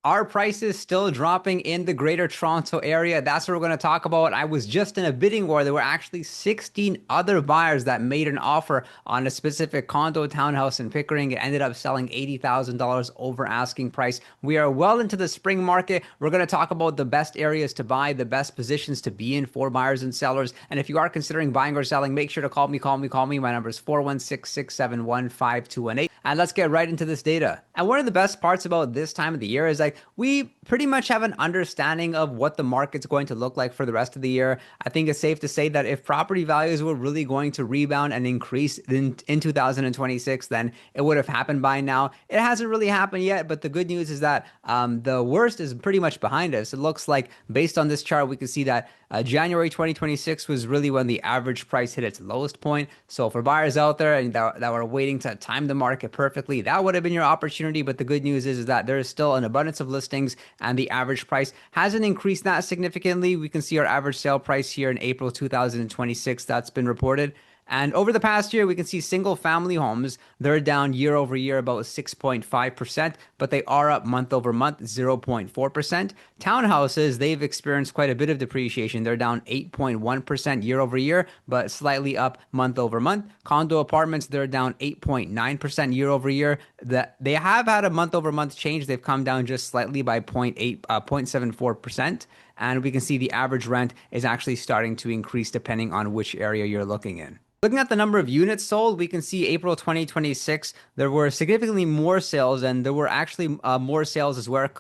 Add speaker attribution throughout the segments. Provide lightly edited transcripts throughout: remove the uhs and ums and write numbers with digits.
Speaker 1: Are prices still dropping in the Greater Toronto area? That's what we're going to talk about. I was just in a bidding war. There were actually 16 other buyers that made an offer on a specific condo townhouse in Pickering. It ended up selling $80,000 over asking price. We are well into the spring market. We're going to talk about the best areas to buy, the best positions to be in for buyers and sellers. And if you are considering buying or selling, make sure to call me, call me, call me. My number is 416-671-5218. And let's get right into this data. And one of the best parts about this time of the year is like we pretty much have an understanding of what the market's going to look like for the rest of the year. I think it's safe to say that if property values were really going to rebound and increase in 2026, then it would have happened by now. It hasn't really happened yet, but the good news is that the worst is pretty much behind us. It looks like based on this chart, we can see that January 2026 was really when the average price hit its lowest point. So for buyers out there and that were waiting to time the market perfectly, that would have been your opportunity. But the good news is that there is still an abundance of listings and the average price hasn't increased that significantly. We can see our average sale price here in April 2026 that's been reported. And over the past year, we can see single family homes, they're down year over year about 6.5%, but they are up month over month 0.4%. Townhouses, they've experienced quite a bit of depreciation. They're down 8.1% year over year, but slightly up month over month. Condo apartments, they're down 8.9% year over year. They have had a month over month change. They've come down just slightly by 0.74%. And we can see the average rent is actually starting to increase depending on which area you're looking in. Looking at the number of units sold, we can see April 2026, there were significantly more sales, and there were actually more sales as well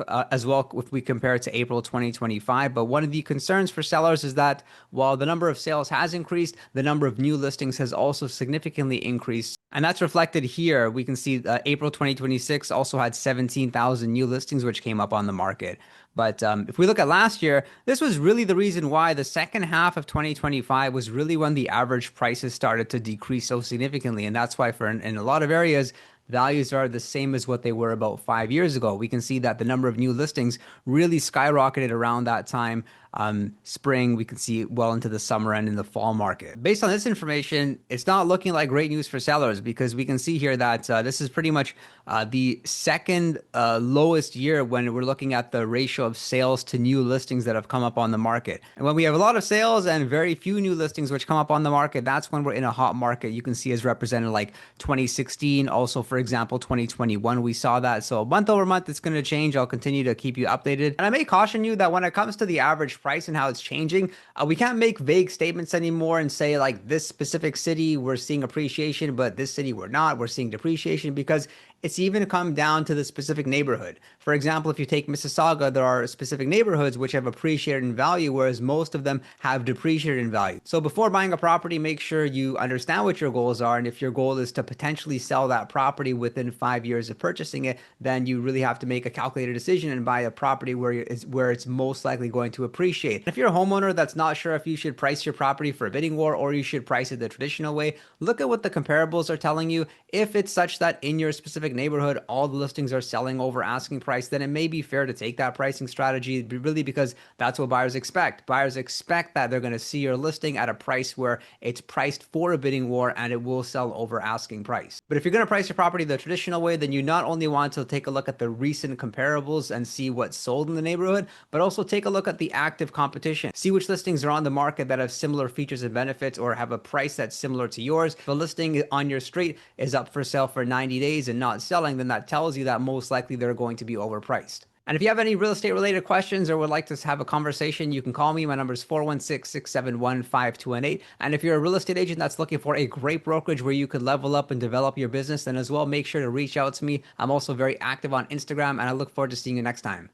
Speaker 1: if we compare it to April 2025. But one of the concerns for sellers is that while the number of sales has increased, the number of new listings has also significantly increased. And that's reflected here. We can see April 2026 also had 17,000 new listings, which came up on the market. But if we look at last year, this was really the reason why the second half of 2025 was really when the average prices started to decrease so significantly. And that's why in a lot of areas, values are the same as what they were about 5 years ago. We can see that the number of new listings really skyrocketed around that time. Spring, we can see well into the summer and in the fall market. Based on this information, it's not looking like great news for sellers because we can see here that this is pretty much the second lowest year when we're looking at the ratio of sales to new listings that have come up on the market. And when we have a lot of sales and very few new listings which come up on the market, that's when we're in a hot market. You can see as represented like 2016, also for example 2021, we saw that. So month over month, it's going to change. I'll continue to keep you updated. And I may caution you that when it comes to the average price and how it's changing, we can't make vague statements anymore and say like this specific city we're seeing appreciation, but this city we're seeing depreciation, because it's even come down to the specific neighborhood. For example, if you take Mississauga, there are specific neighborhoods which have appreciated in value, whereas most of them have depreciated in value. So before buying a property, make sure you understand what your goals are. And if your goal is to potentially sell that property within 5 years of purchasing it, then you really have to make a calculated decision and buy a property where it's most likely going to appreciate. If you're a homeowner that's not sure if you should price your property for a bidding war or you should price it the traditional way, look at what the comparables are telling you. If it's such that in your specific neighborhood all the listings are selling over asking price, then it may be fair to take that pricing strategy, really, because that's what buyers expect. Buyers expect that they're going to see your listing at a price where it's priced for a bidding war and it will sell over asking price. But if you're going to price your property the traditional way, then you not only want to take a look at the recent comparables and see what's sold in the neighborhood, but also take a look at the active competition. See which listings are on the market that have similar features and benefits or have a price that's similar to yours. If a listing on your street is up for sale for 90 days and not selling, then that tells you that most likely they're going to be overpriced. And if you have any real estate related questions or would like to have a conversation, you can call me. My number is 416-671-5218. And if you're a real estate agent that's looking for a great brokerage where you could level up and develop your business, then as well, make sure to reach out to me. I'm also very active on Instagram, and I look forward to seeing you next time.